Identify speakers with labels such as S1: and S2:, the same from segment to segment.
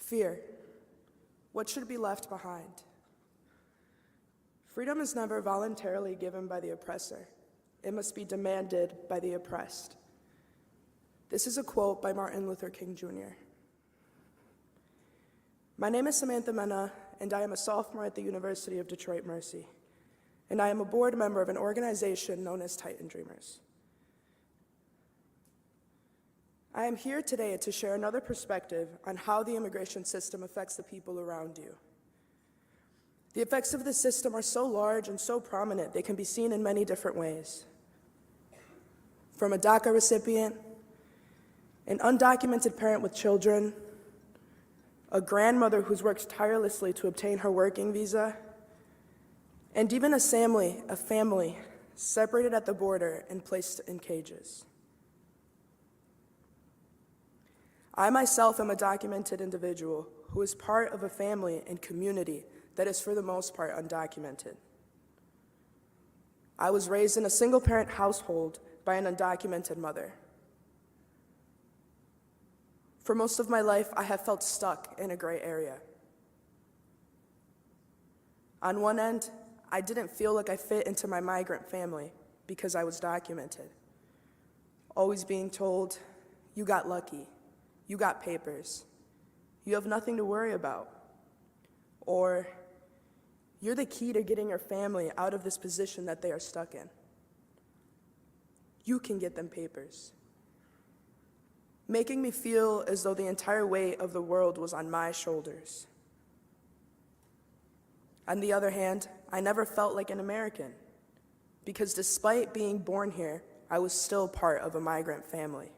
S1: Fear. What should be left behind? Freedom is never voluntarily given by the oppressor. It must be demanded by the oppressed. This is a quote by Martin Luther King Jr. My name is Samantha Mena, and I am a sophomore at the University of Detroit Mercy, and I am a board member of an organization known as Titan Dreamers. I am here today to share another perspective on how the immigration system affects the people around you. The effects of this system are so large and so prominent, they can be seen in many different ways. From a DACA recipient, an undocumented parent with children, a grandmother who's worked tirelessly to obtain her working visa, and even a family separated at the border and placed in cages. I myself am a documented individual who is part of a family and community that is for the most part undocumented. I was raised in a single-parent household by an undocumented mother. For most of my life, I have felt stuck in a gray area. On one end, I didn't feel like I fit into my migrant family because I was documented. Always being told, you got lucky, you got papers, you have nothing to worry about. Or, you're the key to getting your family out of this position that they are stuck in. You can get them papers. Making me feel as though the entire weight of the world was on my shoulders. On the other hand, I never felt like an American, because despite being born here, I was still part of a migrant family.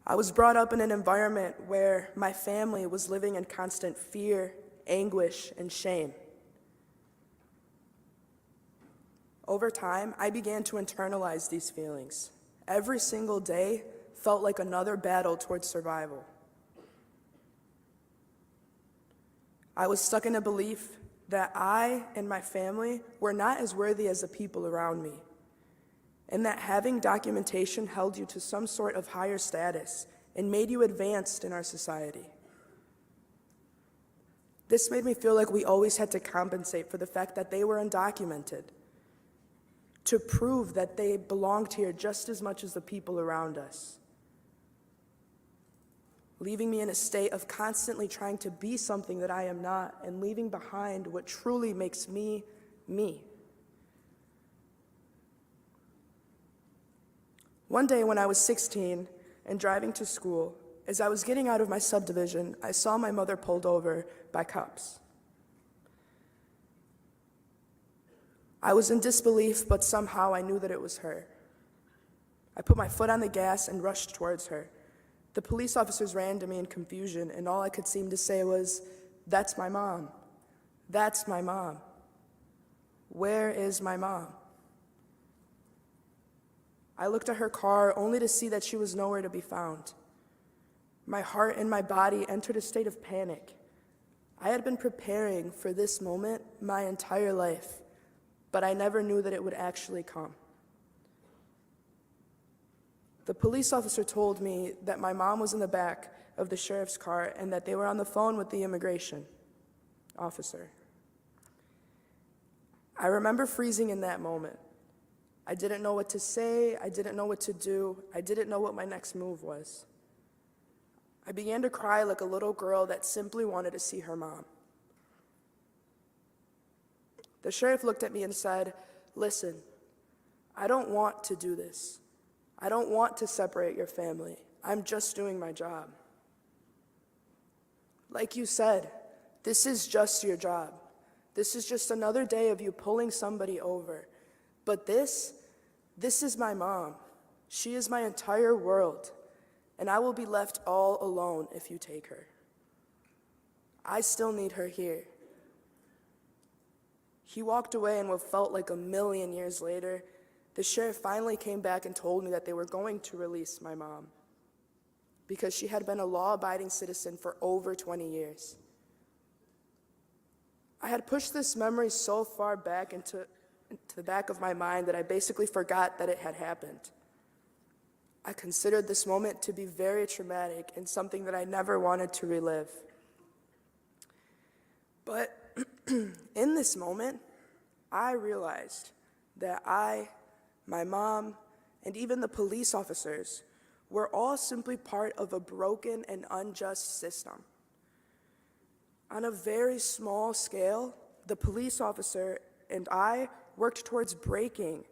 S1: I was brought up in an environment where my family was living in constant fear, anguish, and shame. Over time, I began to internalize these feelings. Every single day felt like another battle towards survival. I was stuck in a belief that I and my family were not as worthy as the people around me, and that having documentation held you to some sort of higher status and made you advanced in our society. This made me feel like we always had to compensate for the fact that they were undocumented, to prove that they belonged here just as much as the people around us, leaving me in a state of constantly trying to be something that I am not and leaving behind what truly makes me, me. One day when I was 16 and driving to school, as I was getting out of my subdivision, I saw my mother pulled over by cops. I was in disbelief, but somehow I knew that it was her. I put my foot on the gas and rushed towards her. The police officers ran to me in confusion, and all I could seem to say was, "That's my mom. That's my mom. Where is my mom?" I looked at her car only to see that she was nowhere to be found. My heart and my body entered a state of panic. I had been preparing for this moment my entire life, but I never knew that it would actually come. The police officer told me that my mom was in the back of the sheriff's car and that they were on the phone with the immigration officer. I remember freezing in that moment. I didn't know what to say, I didn't know what to do, I didn't know what my next move was. I began to cry like a little girl that simply wanted to see her mom. The sheriff looked at me and said, "Listen, I don't want to do this. I don't want to separate your family. I'm just doing my job." Like you said, this is just your job. This is just another day of you pulling somebody over. But this is my mom. She is my entire world, and I will be left all alone if you take her. I still need her here. He walked away, and what felt like a million years later, the sheriff finally came back and told me that they were going to release my mom because she had been a law-abiding citizen for over 20 years. I had pushed this memory so far back into the back of my mind that I basically forgot that it had happened. I considered this moment to be very traumatic and something that I never wanted to relive. But in this moment, I realized that my mom, and even the police officers were all simply part of a broken and unjust system. On a very small scale, the police officer and I worked towards breaking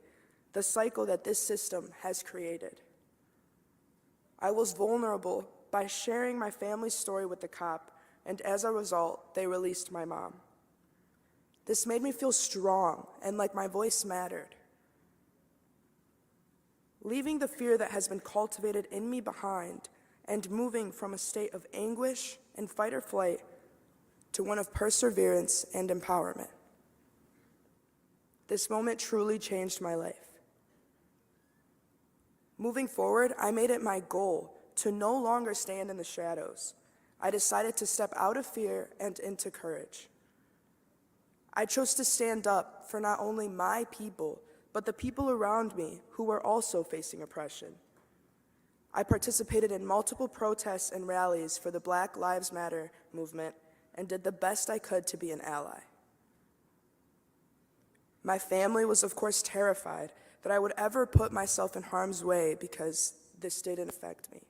S1: the cycle that this system has created. I was vulnerable by sharing my family's story with the cop, and as a result, they released my mom. This made me feel strong and like my voice mattered. Leaving the fear that has been cultivated in me behind and moving from a state of anguish and fight or flight to one of perseverance and empowerment. This moment truly changed my life. Moving forward, I made it my goal to no longer stand in the shadows. I decided to step out of fear and into courage. I chose to stand up for not only my people, but the people around me who were also facing oppression. I participated in multiple protests and rallies for the Black Lives Matter movement and did the best I could to be an ally. My family was, of course, terrified that I would ever put myself in harm's way because this didn't affect me.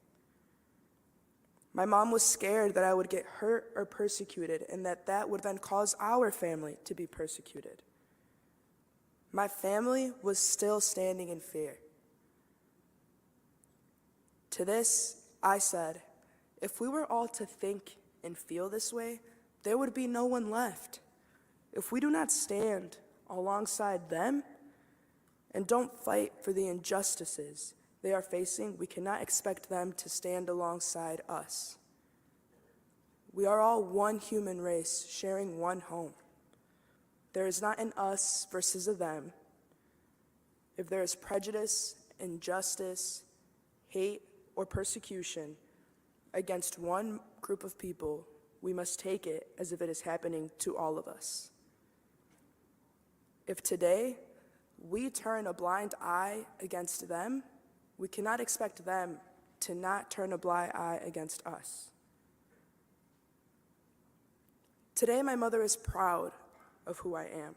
S1: My mom was scared that I would get hurt or persecuted and that would then cause our family to be persecuted. My family was still standing in fear. To this, I said, if we were all to think and feel this way, there would be no one left. If we do not stand alongside them and don't fight for the injustices they are facing, we cannot expect them to stand alongside us. We are all one human race sharing one home. There is not an us versus a them. If there is prejudice, injustice, hate, or persecution against one group of people, we must take it as if it is happening to all of us. If today we turn a blind eye against them, we cannot expect them to not turn a blind eye against us. Today, my mother is proud of who I am,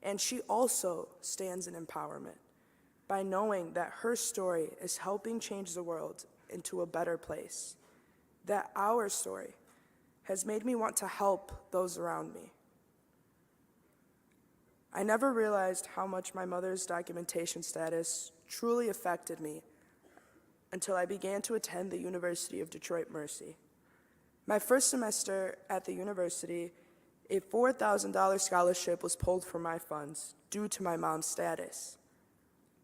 S1: and she also stands in empowerment by knowing that her story is helping change the world into a better place, that our story has made me want to help those around me. I never realized how much my mother's documentation status truly affected me until I began to attend the University of Detroit Mercy. My first semester at the university, a $4,000 scholarship was pulled from my funds due to my mom's status.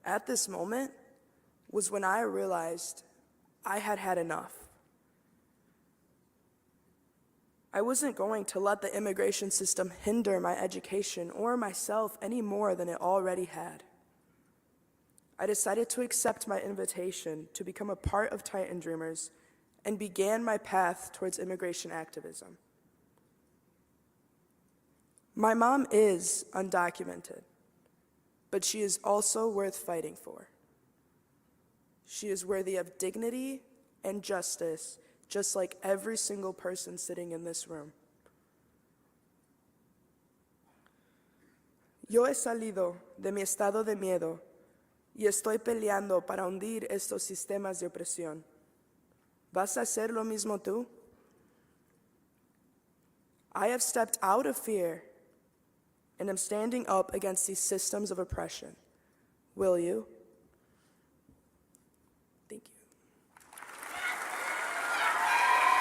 S1: At this moment was when I realized I had had enough. I wasn't going to let the immigration system hinder my education or myself any more than it already had. I decided to accept my invitation to become a part of Titan Dreamers and began my path towards immigration activism. My mom is undocumented, but she is also worth fighting for. She is worthy of dignity and justice, just like every single person sitting in this room. Yo he salido de mi estado de miedo y estoy peleando para hundir estos sistemas de opresión. ¿Vas a hacer lo mismo tú? I have stepped out of fear and am standing up against these systems of oppression. Will you?